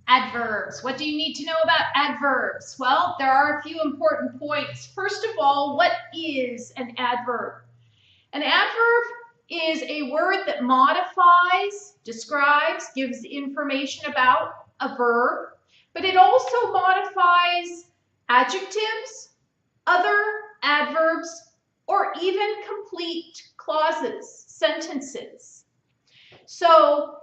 Adverbs. What do you need to know about adverbs? Well, there are a few important points. First of all, what is an adverb? An adverb is a word that modifies, describes, gives information about a verb, but it also modifies adjectives, other adverbs, or even complete clauses, sentences. So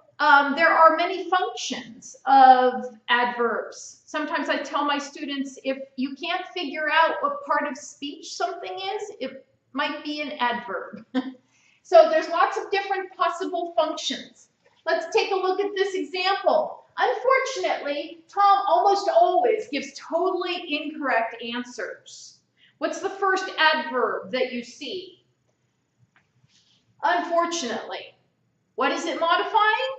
there are many functions of adverbs. Sometimes I tell my students, if you can't figure out what part of speech something is, it might be an adverb. So there's lots of different possible functions. Let's take a look at this example. Unfortunately, Tom almost always gives totally incorrect answers. What's the first adverb that you see? Unfortunately. What is it modifying?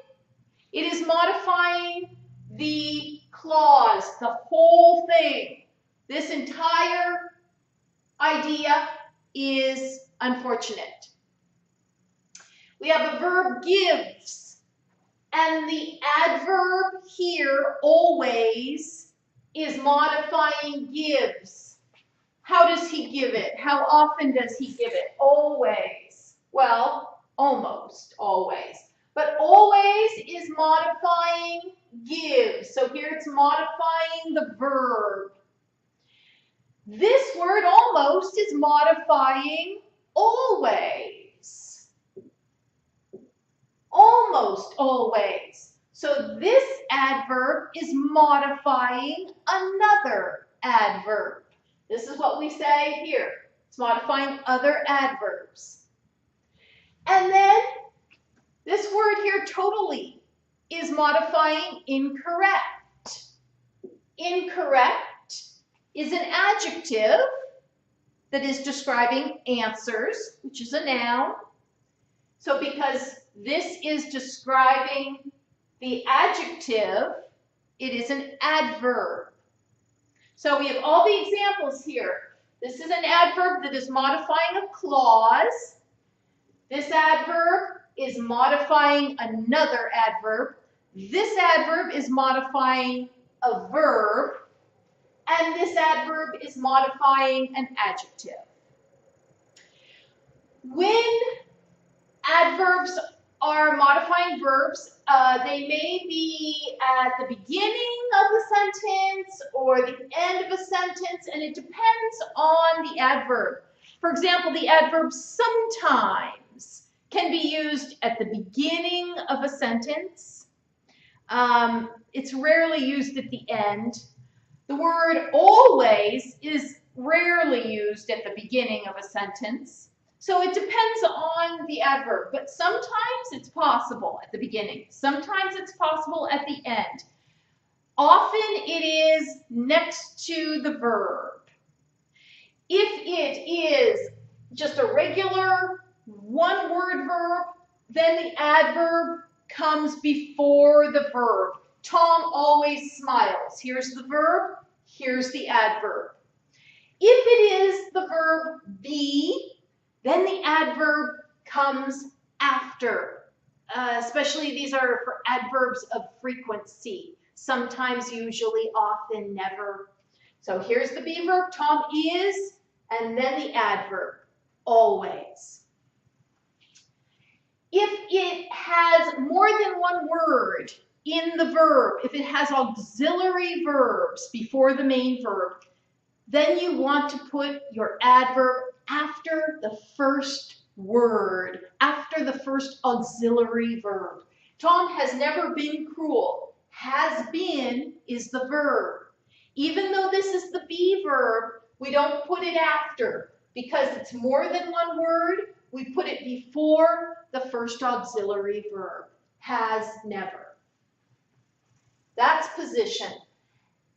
It is modifying the clause, the whole thing. This entire idea is unfortunate. We have a verb gives, and the adverb here, always, is modifying gives. How does he give it? How often does he give it? Always. Well, almost always. But always is modifying gives. So here it's modifying the verb. This word almost is modifying always. Almost always. So this adverb is modifying another adverb. This is what we say here. It's modifying other adverbs. And then this word here, totally, is modifying incorrect. Incorrect is an adjective that is describing answers, which is a noun. So because this is describing the adjective, it is an adverb. So we have all the examples here. This is an adverb that is modifying a clause. This adverb is modifying another adverb. This adverb is modifying a verb. And this adverb is modifying an adjective. When adverbs are modifying verbs, they may be at the beginning of a sentence or the end of a sentence, and it depends on the adverb. For example, the adverb sometimes can be used at the beginning of a sentence. It's rarely used at the end. The word always is rarely used at the beginning of a sentence. So it depends on the adverb, but sometimes it's possible at the beginning. Sometimes it's possible at the end. Often it is next to the verb. If it is just a regular one-word verb, then the adverb comes before the verb. Tom always smiles. Here's the verb, here's the adverb. If it is the verb be, then the adverb comes after. Especially these are for adverbs of frequency. Sometimes, usually, often, never. So here's the be verb, Tom is, and then the adverb, always. If it has more than one word in the verb, if it has auxiliary verbs before the main verb, then you want to put your adverb after the first word, after the first auxiliary verb. Tom has never been cruel. Has been is the verb. Even though this is the be verb, we don't put it after because it's more than one word. We put it before the first auxiliary verb. Has, never. That's position.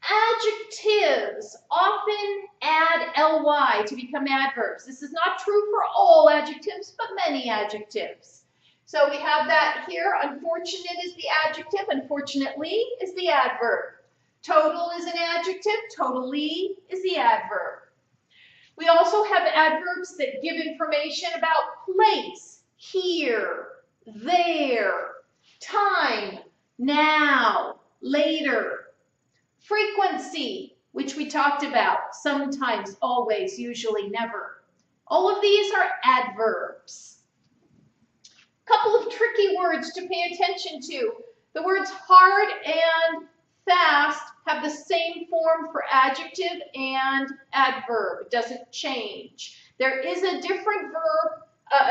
Adjectives often add ly to become adverbs. This is not true for all adjectives, but many adjectives. So we have that here. Unfortunate is the adjective. Unfortunately is the adverb. Total is an adjective. Totally is the adverb. We also have adverbs that give information about place, here, there, time, now, later. Frequency, which we talked about, sometimes, always, usually, never. All of these are adverbs. Couple of tricky words to pay attention to. The words hard and fast have the same form for adjective and adverb. It doesn't change. There is a different verb,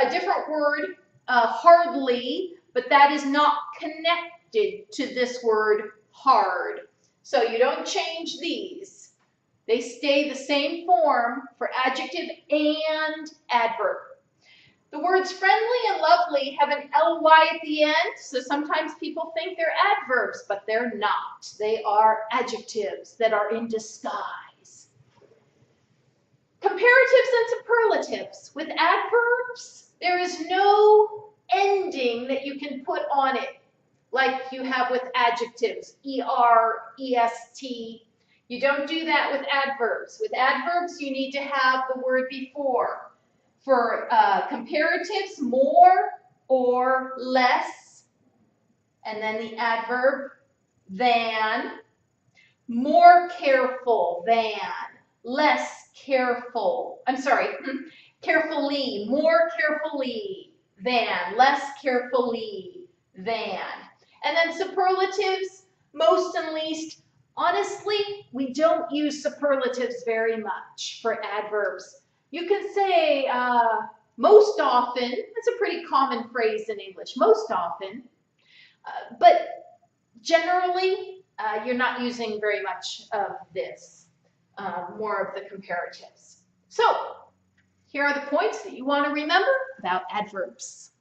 a different word, hardly, but that is not connected to this word hard. So you don't change these. They stay the same form for adjective and adverb. The words friendly and lovely have an ly at the end, so sometimes people think they're adverbs, but they're not. They are adjectives that are in disguise. Comparatives and superlatives. With adverbs, there is no ending that you can put on it, like you have with adjectives, er, est. You don't do that with adverbs. With adverbs, you need to have the word before. For comparatives, more or less, and then the adverb than, more careful than, less careful, carefully, more carefully than, less carefully than. And then superlatives, most and least. Honestly, we don't use superlatives very much for adverbs. You can say most often. That's a pretty common phrase in English, most often. But generally, you're not using very much of this, more of the comparatives. So here are the points that you want to remember about adverbs.